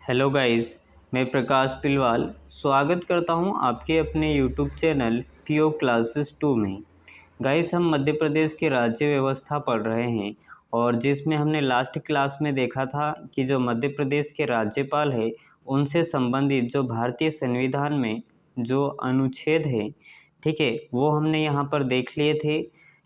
Hello guys, मैं प्रकाश पिलवाल स्वागत करता हूं आपके अपने यूट्यूब चैनल पीओ क्लासेस 2 में। गाइस, हम मध्य प्रदेश की राज्य व्यवस्था पढ़ रहे हैं और जिसमें हमने लास्ट क्लास में देखा था कि जो मध्य प्रदेश के राज्यपाल है उनसे संबंधित जो भारतीय संविधान में जो अनुच्छेद है, ठीक है, वो हमने यहाँ पर देख लिए थे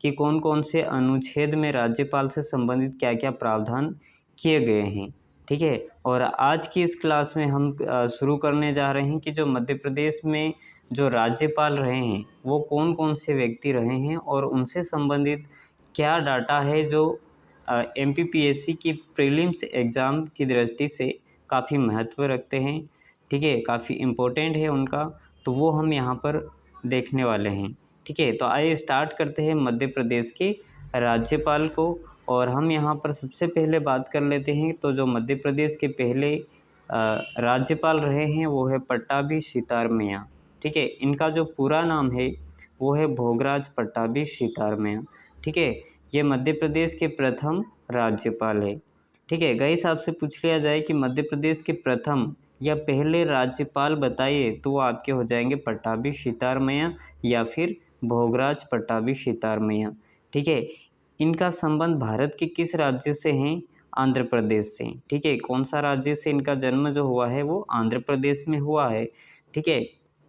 कि कौन कौन से अनुच्छेद में राज्यपाल से संबंधित क्या क्या प्रावधान किए गए हैं। ठीक है, और आज की इस क्लास में हम शुरू करने जा रहे हैं कि जो मध्य प्रदेश में जो राज्यपाल रहे हैं वो कौन कौन से व्यक्ति रहे हैं और उनसे संबंधित क्या डाटा है जो एमपीपीएससी की प्रीलिम्स एग्ज़ाम की दृष्टि से काफ़ी महत्व रखते हैं। ठीक है, काफ़ी इम्पोर्टेंट है उनका, तो वो हम यहाँ पर देखने वाले हैं। ठीक है, तो आइए स्टार्ट करते हैं मध्य प्रदेश के राज्यपाल को। और हम यहाँ पर सबसे पहले बात कर लेते हैं, तो जो मध्य प्रदेश के पहले राज्यपाल रहे हैं वो है पट्टाभी सितारमैया। ठीक है, इनका जो पूरा नाम है वो है भोगराज पट्टाभी सितारमैया। ठीक है, ये मध्य प्रदेश के प्रथम राज्यपाल है। ठीक है, गाइस, आपसे पूछ लिया जाए कि मध्य प्रदेश के प्रथम या पहले राज्यपाल बताइए, तो वो आपके हो जाएंगे पट्टाभी सितारमैया या फिर भोगराज पट्टाभी सितारमैया। ठीक है, इनका संबंध भारत के किस राज्य से हैं? आंध्र प्रदेश से। ठीक है, कौन सा राज्य से इनका जन्म जो हुआ है वो आंध्र प्रदेश में हुआ है। ठीक है,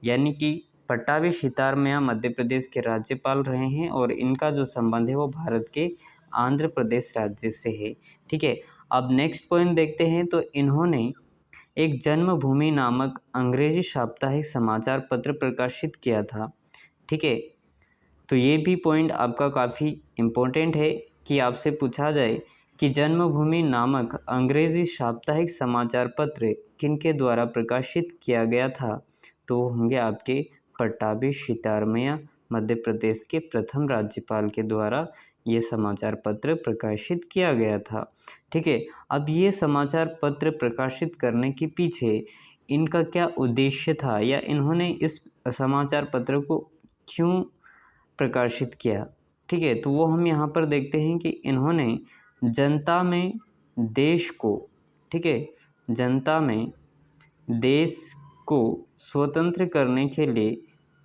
यानी कि पट्टाभी सितारमैया मध्य प्रदेश के राज्यपाल रहे हैं और इनका जो संबंध है वो भारत के आंध्र प्रदेश राज्य से है। ठीक है, अब नेक्स्ट पॉइंट देखते हैं, तो इन्होंने एक जन्मभूमि नामक अंग्रेजी साप्ताहिक समाचार पत्र प्रकाशित किया था। ठीक है, तो ये भी पॉइंट आपका काफ़ी इम्पोर्टेंट है कि आपसे पूछा जाए कि जन्मभूमि नामक अंग्रेजी साप्ताहिक समाचार पत्र किनके द्वारा प्रकाशित किया गया था, तो वो होंगे आपके पट्टाभी सितारमैया, मध्य प्रदेश के प्रथम राज्यपाल के द्वारा ये समाचार पत्र प्रकाशित किया गया था। ठीक है, अब ये समाचार पत्र प्रकाशित करने के पीछे इनका क्या उद्देश्य था या इन्होंने इस समाचार पत्र को क्यों प्रकाशित किया। ठीक है, तो वो हम यहाँ पर देखते हैं कि इन्होंने जनता में देश को, ठीक है, जनता में देश को स्वतंत्र करने के लिए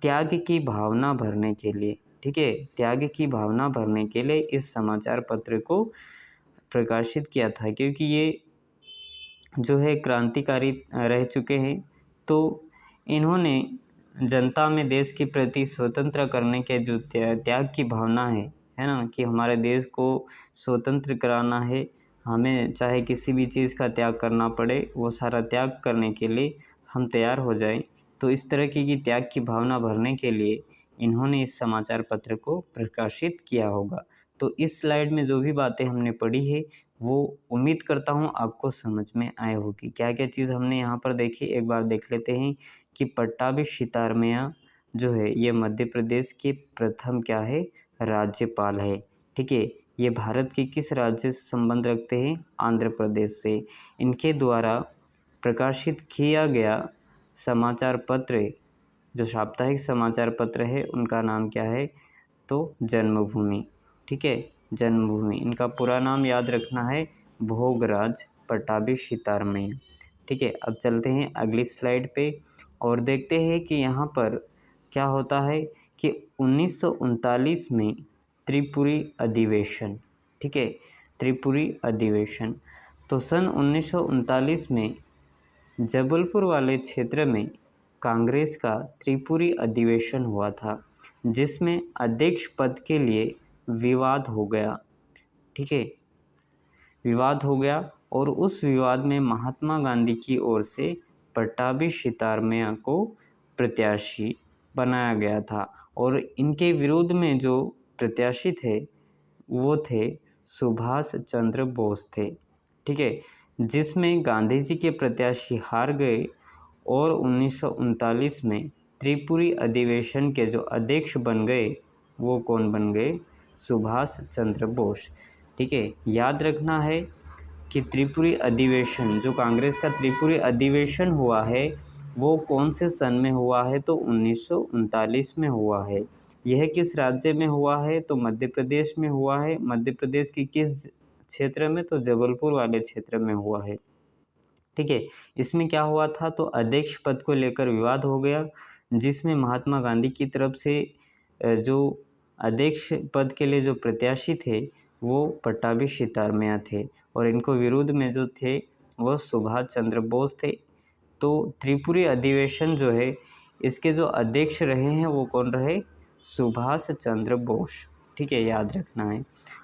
त्याग की भावना भरने के लिए, ठीक है, त्याग की भावना भरने के लिए इस समाचार पत्र को प्रकाशित किया था, क्योंकि ये जो है क्रांतिकारी रह चुके हैं। तो इन्होंने जनता में देश के प्रति स्वतंत्र करने के जो त्याग की भावना है ना, कि हमारे देश को स्वतंत्र कराना है, हमें चाहे किसी भी चीज़ का त्याग करना पड़े, वो सारा त्याग करने के लिए हम तैयार हो जाएं। तो इस तरह की त्याग की भावना भरने के लिए इन्होंने इस समाचार पत्र को प्रकाशित किया होगा। तो इस स्लाइड में जो भी बातें हमने पढ़ी है वो उम्मीद करता हूँ आपको समझ में आए होगी। क्या क्या चीज़ हमने यहाँ पर देखी, एक बार देख लेते हैं कि पट्टाभी सितारमैया जो है ये मध्य प्रदेश के प्रथम क्या है, राज्यपाल है। ठीक है, ये भारत के किस राज्य से संबंध रखते हैं? आंध्र प्रदेश से। इनके द्वारा प्रकाशित किया गया समाचार पत्र, जो साप्ताहिक समाचार पत्र है, उनका नाम क्या है? तो जन्मभूमि। ठीक है, जन्मभूमि। इनका पूरा नाम याद रखना है, भोगराज पट्टाभी सितारमैया। ठीक है, अब चलते हैं अगली स्लाइड पे और देखते हैं कि यहाँ पर क्या होता है कि 1939 में त्रिपुरी अधिवेशन, ठीक है, त्रिपुरी अधिवेशन। तो सन 1939 में जबलपुर वाले क्षेत्र में कांग्रेस का त्रिपुरी अधिवेशन हुआ था, जिसमें अध्यक्ष पद के लिए विवाद हो गया। ठीक है, विवाद हो गया और उस विवाद में महात्मा गांधी की ओर से पट्टाभी सितारमैया को प्रत्याशी बनाया गया था और इनके विरोध में जो प्रत्याशी थे वो थे सुभाष चंद्र बोस थे। ठीक है, जिसमें गांधी जी के प्रत्याशी हार गए और 1939 में त्रिपुरी अधिवेशन के जो अध्यक्ष बन गए वो कौन बन गए? सुभाष चंद्र बोस। ठीक है, याद रखना है कि त्रिपुरी अधिवेशन, जो कांग्रेस का त्रिपुरी अधिवेशन हुआ है वो कौन से सन में हुआ है? तो 1939 में हुआ है। यह किस राज्य में हुआ है? तो मध्य प्रदेश में हुआ है। मध्य प्रदेश की किस क्षेत्र में? तो जबलपुर वाले क्षेत्र में हुआ है। ठीक है। इसमें क्या हुआ था, तो अध्यक्ष पद को लेकर विवाद हो गया, जिसमें महात्मा गांधी की तरफ से जो अध्यक्ष पद के लिए जो प्रत्याशी थे वो पट्टाभी सितारमैया थे, और इनको विरोध में जो थे वो सुभाष चंद्र बोस थे। तो त्रिपुरी अधिवेशन जो है इसके जो अध्यक्ष रहे हैं वो कौन रहे, सुभाष चंद्र बोस। ठीक है, याद रखना है।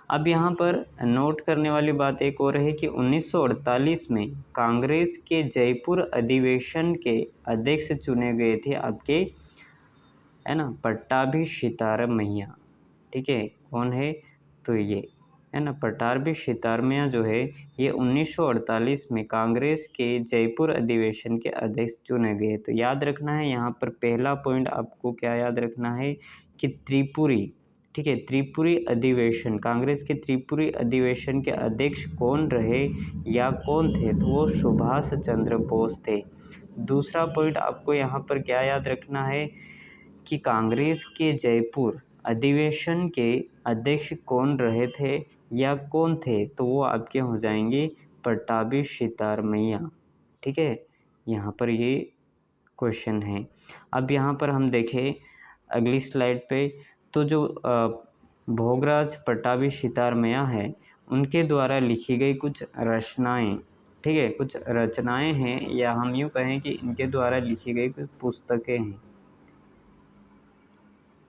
अब यहाँ पर नोट करने वाली बात एक और है कि 1948 में कांग्रेस के जयपुर अधिवेशन के अध्यक्ष चुने गए थे आपके, है ना, पट्टाभी सितारमैया। ठीक है, कौन है, तो ये है ना, पट्टाभी सितारमैया जो है ये 1948 में कांग्रेस के जयपुर अधिवेशन के अध्यक्ष चुने गए। तो याद रखना है यहाँ पर पहला पॉइंट आपको क्या याद रखना है कि त्रिपुरी, ठीक है, त्रिपुरी अधिवेशन, कांग्रेस के त्रिपुरी अधिवेशन के अध्यक्ष कौन रहे या कौन थे, तो वो सुभाष चंद्र बोस थे। दूसरा पॉइंट आपको यहाँ पर क्या याद रखना है कि कांग्रेस के जयपुर अधिवेशन के अध्यक्ष कौन रहे थे या कौन थे, तो वो आपके हो जाएंगे पट्टाभी सितारमैया। ठीक है, यहाँ पर ये क्वेश्चन है। अब यहाँ पर हम देखें अगली स्लाइड पे, तो जो भोगराज पट्टाभी सितारमैया है उनके द्वारा लिखी गई कुछ रचनाएं, ठीक है, कुछ रचनाएं हैं, या हम यूँ कहें कि इनके द्वारा लिखी गई कुछ पुस्तकें हैं।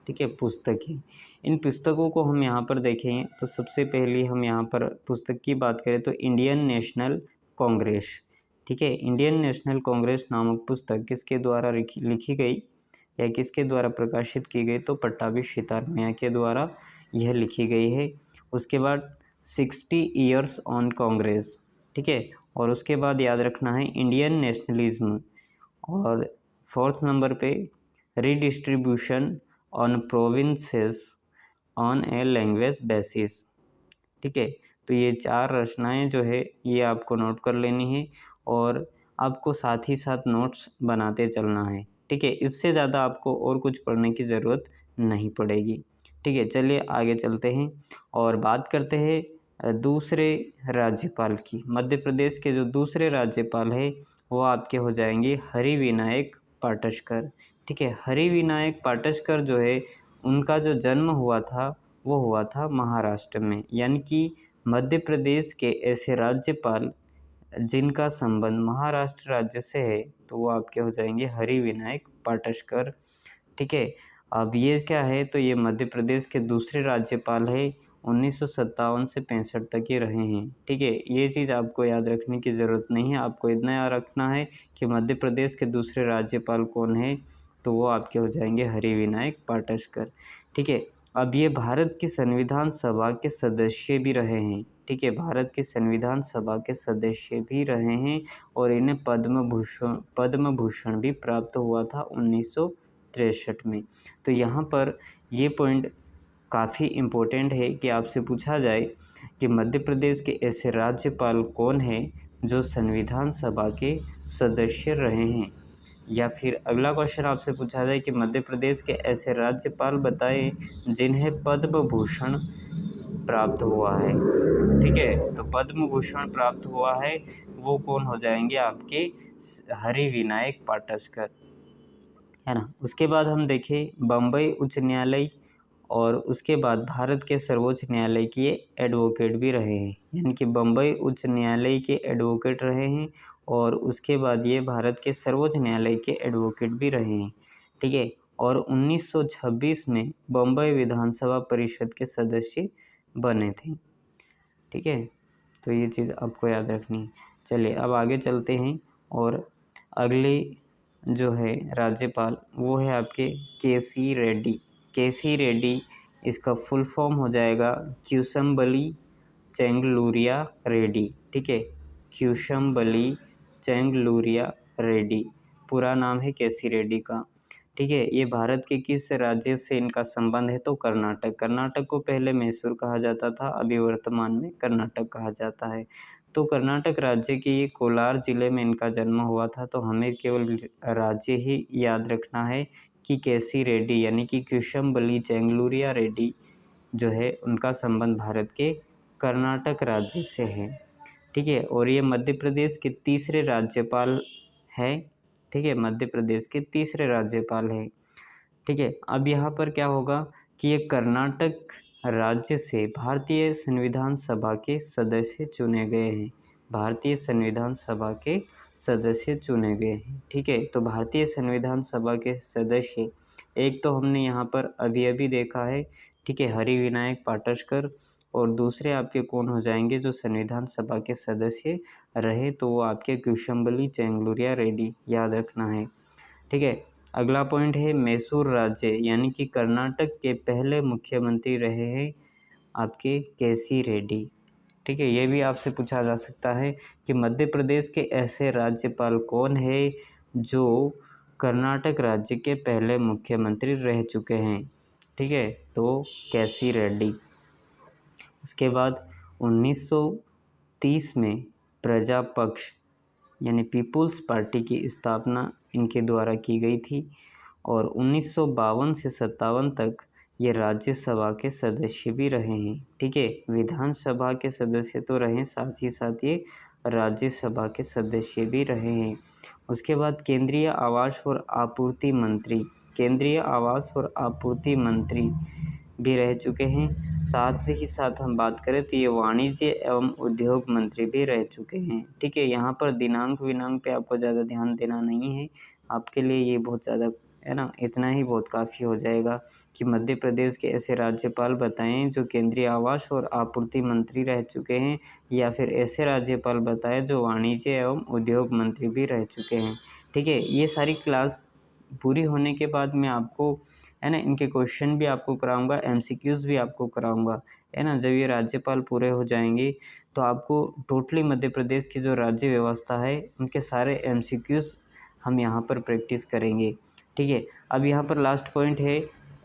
ठीक है, पुस्तकें, इन पुस्तकों को हम यहाँ पर देखें तो सबसे पहले हम यहाँ पर पुस्तक की बात करें तो इंडियन नेशनल कांग्रेस। ठीक है, इंडियन नेशनल कांग्रेस नामक पुस्तक किसके द्वारा लिखी गई या किसके द्वारा प्रकाशित की गई, तो पट्टाभी सितारमैया के द्वारा यह लिखी गई है। उसके बाद 60 ईयर्स ऑन कांग्रेस, ठीक है, और उसके बाद याद रखना है इंडियन नेशनलिज्म, और 4th नंबर पे redistribution on provinces on a language basis. ठीक है, तो ये 4 रचनाएं जो है ये आपको नोट कर लेनी है, और आपको साथ ही साथ नोट्स बनाते चलना है। ठीक है, इससे ज़्यादा आपको और कुछ पढ़ने की ज़रूरत नहीं पड़ेगी। ठीक है, चलिए आगे चलते हैं और बात करते हैं दूसरे राज्यपाल की। मध्य प्रदेश के जो दूसरे राज्यपाल है वो आपके हो जाएंगे हरिविनायक पाटसकर। ठीक है, हरिविनायक पाटसकर जो है उनका जो जन्म हुआ था वो हुआ था महाराष्ट्र में, यानी कि मध्य प्रदेश के ऐसे राज्यपाल जिनका संबंध महाराष्ट्र राज्य से है तो वो आपके हो जाएंगे हरिविनायक पाटसकर। ठीक है, अब ये क्या है, तो ये मध्य प्रदेश के दूसरे राज्यपाल है, 1957 से 65 तक ये रहे हैं। ठीक है, ये चीज़ आपको याद रखने की ज़रूरत नहीं है, आपको इतना याद रखना है कि मध्य प्रदेश के दूसरे राज्यपाल कौन है, तो वो आपके हो जाएंगे हरिविनायक पाटसकर। ठीक है, अब ये भारत की संविधान सभा के सदस्य भी रहे हैं। ठीक है, भारत की संविधान सभा के सदस्य भी रहे हैं, और इन्हें पद्म भूषण भी प्राप्त हुआ था 1963 में। तो यहाँ पर ये पॉइंट काफ़ी इम्पोर्टेंट है कि आपसे पूछा जाए कि मध्य प्रदेश के ऐसे राज्यपाल कौन हैं जो संविधान सभा के सदस्य रहे हैं, या फिर अगला क्वेश्चन आपसे पूछा जाए कि मध्य प्रदेश के ऐसे राज्यपाल बताएं जिन्हें पद्म भूषण प्राप्त हुआ है। ठीक है, तो पद्म भूषण प्राप्त हुआ है वो कौन हो जाएंगे, आपके हरिविनायक पाटसकर, है ना। उसके बाद हम देखें बम्बई उच्च न्यायालय, और उसके बाद भारत के सर्वोच्च न्यायालय के एडवोकेट भी रहे हैं, यानी कि बम्बई उच्च न्यायालय के एडवोकेट रहे हैं, और उसके बाद ये भारत के सर्वोच्च न्यायालय के एडवोकेट भी रहे हैं। ठीक है, और 1926 में बम्बई विधानसभा परिषद के सदस्य बने थे। ठीक है, तो ये चीज़ आपको याद रखनी है। चलिए अब आगे चलते हैं, और अगले जो है राज्यपाल वो है आपके केसी रेड्डी। केसी रेड्डी, इसका फुल फॉर्म हो जाएगा क्यूशमबली चेंगलूरिया रेड्डी। ठीक है, क्यूशमबली चेंगलूरिया रेड्डी पूरा नाम है केसी रेड्डी का। ठीक है, ये भारत के किस राज्य से इनका संबंध है, तो कर्नाटक। कर्नाटक को पहले मैसूर कहा जाता था, अभी वर्तमान में कर्नाटक कहा जाता है। तो कर्नाटक राज्य के ये कोलार जिले में इनका जन्म हुआ था। तो हमें केवल राज्य ही याद रखना है कि केसी रेड्डी यानी कि क्यूशमबली चेंगलूरिया रेड्डी जो है उनका संबंध भारत के कर्नाटक राज्य से है। ठीक है, और ये मध्य प्रदेश के तीसरे राज्यपाल है। ठीक है, मध्य प्रदेश के तीसरे राज्यपाल है। ठीक है, अब यहाँ पर क्या होगा कि ये कर्नाटक राज्य से भारतीय संविधान सभा के सदस्य चुने गए हैं। भारतीय संविधान सभा के सदस्य चुने गए हैं। ठीक है, तो भारतीय संविधान सभा के सदस्य एक तो हमने यहाँ पर अभी अभी देखा है, ठीक है, हरिविनायक पाटसकर, और दूसरे आपके कौन हो जाएंगे जो संविधान सभा के सदस्य रहे, तो वो आपके कुशंबली चेंगलुरिया रेड्डी, याद रखना है। ठीक है, अगला पॉइंट है मैसूर राज्य, यानी कि कर्नाटक के पहले मुख्यमंत्री रहे हैं आपके केसी रेड्डी। ठीक है, ये भी आपसे पूछा जा सकता है कि मध्य प्रदेश के ऐसे राज्यपाल कौन है जो कर्नाटक राज्य के पहले मुख्यमंत्री रह चुके हैं। ठीक है, तो केसी रेड्डी। उसके बाद 1930 में प्रजा पक्ष यानी पीपुल्स पार्टी की स्थापना इनके द्वारा की गई थी, और 1952 से 57 तक ये राज्यसभा के सदस्य भी रहे हैं। ठीक है, विधानसभा के सदस्य तो रहे, साथ ही साथ ये राज्यसभा के सदस्य भी रहे हैं। उसके बाद केंद्रीय आवास और आपूर्ति मंत्री, केंद्रीय आवास और आपूर्ति मंत्री भी रह चुके हैं। साथ ही साथ हम बात करें तो ये वाणिज्य एवं उद्योग मंत्री भी रह चुके हैं। ठीक है, यहाँ पर दिनांक विनांक पे आपको ज़्यादा ध्यान देना नहीं है, आपके लिए ये बहुत ज़्यादा है ना, इतना ही बहुत काफ़ी हो जाएगा कि मध्य प्रदेश के ऐसे राज्यपाल बताएं जो केंद्रीय आवास और आपूर्ति मंत्री रह चुके हैं, या फिर ऐसे राज्यपाल बताएं जो वाणिज्य एवं उद्योग मंत्री भी रह चुके हैं। ठीक है, ये सारी क्लास पूरी होने के बाद मैं आपको है ना इनके क्वेश्चन भी आपको कराऊंगा, एमसीक्यूज़ भी आपको कराऊंगा, है ना। जब ये राज्यपाल पूरे हो जाएंगे तो आपको टोटली मध्य प्रदेश की जो राज्य व्यवस्था है उनके सारे एमसीक्यूज़ हम यहाँ पर प्रैक्टिस करेंगे। ठीक है, अब यहाँ पर लास्ट पॉइंट है,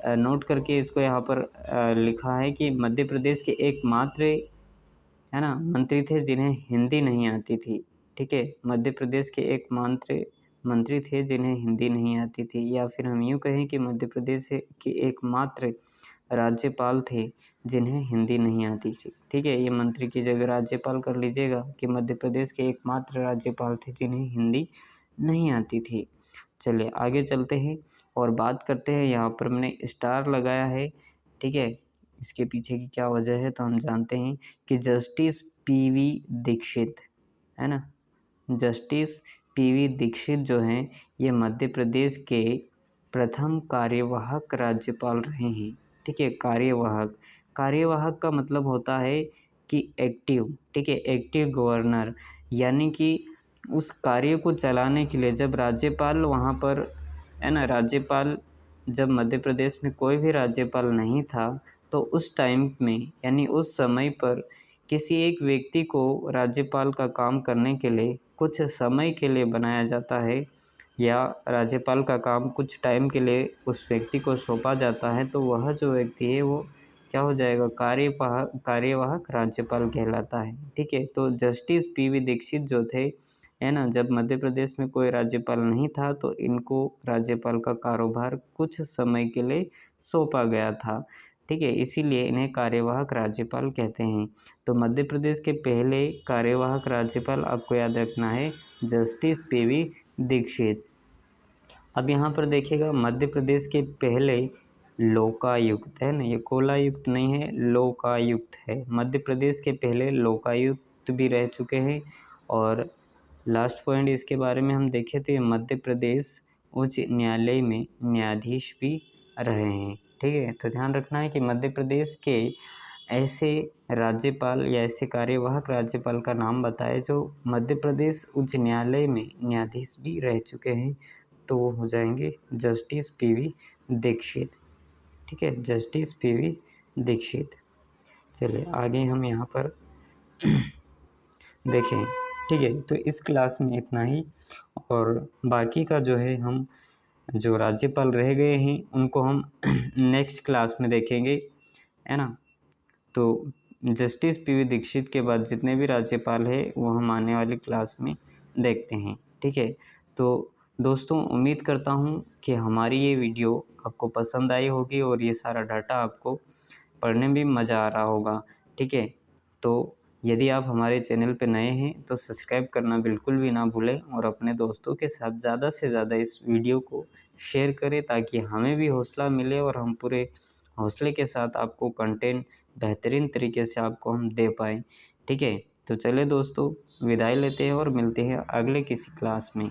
नोट करके इसको यहाँ पर लिखा है कि मध्य प्रदेश के एकमात्र है ना मंत्री थे जिन्हें हिंदी नहीं आती थी। ठीक है, मध्य प्रदेश के एकमात्र मंत्री थे जिन्हें हिंदी नहीं आती थी, या फिर हम यूँ कहें कि मध्य प्रदेश के एकमात्र राज्यपाल थे जिन्हें हिंदी नहीं आती थी। ठीक है, ये मंत्री की जगह राज्यपाल कर लीजिएगा कि मध्य प्रदेश के एकमात्र राज्यपाल थे जिन्हें हिंदी नहीं आती थी। चलिए आगे चलते हैं और बात करते हैं, यहाँ पर मैंने स्टार लगाया है। ठीक है, इसके पीछे की क्या वजह है तो हम जानते हैं कि जस्टिस पीवी दीक्षित, है ना, जस्टिस पीवी दीक्षित जो हैं ये मध्य प्रदेश के प्रथम कार्यवाहक राज्यपाल रहे हैं। ठीक है, कार्यवाहक, कार्यवाहक का मतलब होता है कि एक्टिव। ठीक है, एक्टिव गवर्नर, यानी कि उस कार्य को चलाने के लिए जब राज्यपाल वहाँ पर है ना, राज्यपाल जब मध्य प्रदेश में कोई भी राज्यपाल नहीं था तो उस टाइम में यानी उस समय पर किसी एक व्यक्ति को राज्यपाल का काम करने के लिए कुछ समय के लिए बनाया जाता है, या राज्यपाल का काम कुछ टाइम के लिए उस व्यक्ति को सौंपा जाता है, तो वह जो व्यक्ति है वो क्या हो जाएगा, कार्यवाहक राज्यपाल कहलाता है। ठीक है, तो जस्टिस पीवी दीक्षित जो थे है ना, जब मध्य प्रदेश में कोई राज्यपाल नहीं था तो इनको राज्यपाल का कारोबार कुछ समय के लिए सौंपा गया था। ठीक है, इसीलिए इन्हें कार्यवाहक राज्यपाल कहते हैं। तो मध्य प्रदेश के पहले कार्यवाहक राज्यपाल आपको याद रखना है जस्टिस पीवी दीक्षित। अब यहाँ पर देखिएगा मध्य प्रदेश के पहले लोकायुक्त, है ना, ये कोलायुक्त नहीं है, लोकायुक्त है। मध्य प्रदेश के पहले लोकायुक्त भी रह चुके हैं। और लास्ट पॉइंट इसके बारे में हम देखें तो ये मध्य प्रदेश उच्च न्यायालय में न्यायाधीश भी रहे हैं। ठीक है, तो ध्यान रखना है कि मध्य प्रदेश के ऐसे राज्यपाल या ऐसे कार्यवाहक राज्यपाल का नाम बताए जो मध्य प्रदेश उच्च न्यायालय में न्यायाधीश भी रह चुके हैं, तो वो हो जाएंगे जस्टिस पीवी दीक्षित। ठीक है, जस्टिस पीवी दीक्षित। चलिए आगे हम यहाँ पर देखें। ठीक है, तो इस क्लास में इतना ही, और बाकी का जो है हम जो राज्यपाल रह गए हैं उनको हम नेक्स्ट क्लास में देखेंगे, है ना। तो जस्टिस पीवी दीक्षित के बाद जितने भी राज्यपाल हैं वो हम आने वाली क्लास में देखते हैं। ठीक है, तो दोस्तों उम्मीद करता हूँ कि हमारी ये वीडियो आपको पसंद आई होगी और ये सारा डाटा आपको पढ़ने में मज़ा आ रहा होगा। ठीक है, तो यदि आप हमारे चैनल पर नए हैं तो सब्सक्राइब करना बिल्कुल भी ना भूलें और अपने दोस्तों के साथ ज़्यादा से ज़्यादा इस वीडियो को शेयर करें ताकि हमें भी हौसला मिले और हम पूरे हौसले के साथ आपको कंटेंट बेहतरीन तरीके से आपको हम दे पाएँ। ठीक है, तो चलिए दोस्तों विदाई लेते हैं और मिलते हैं अगले किसी क्लास में।